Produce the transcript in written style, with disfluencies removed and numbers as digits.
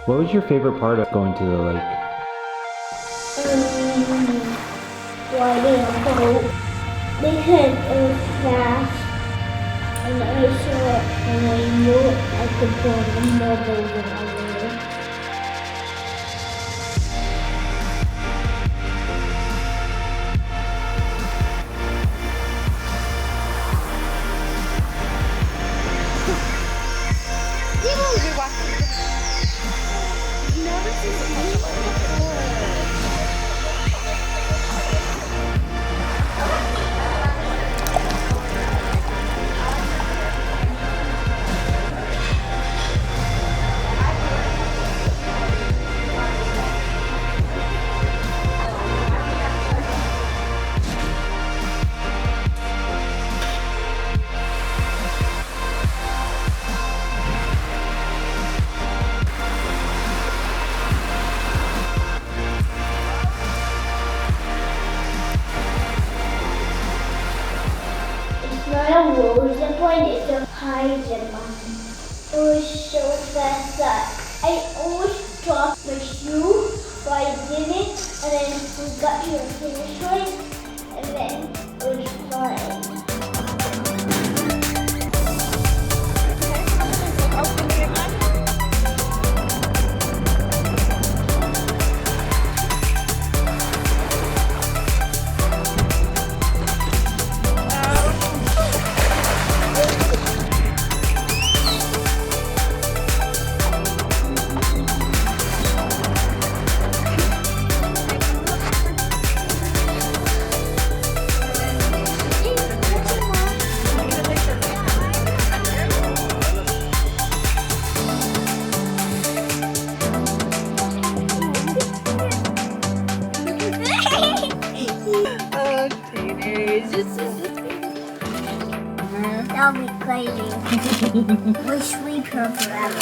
What was your favorite part of going to the lake? Riding a boat because it was fast and I saw a rainbow at the bottom of the water. It's not a roller zip line, it's a high zip line. It was so fast that I almost dropped my shoe, but I didn't. And then we got to the finish line, and then it was fine. That'll be crazy. We'll sleep here forever.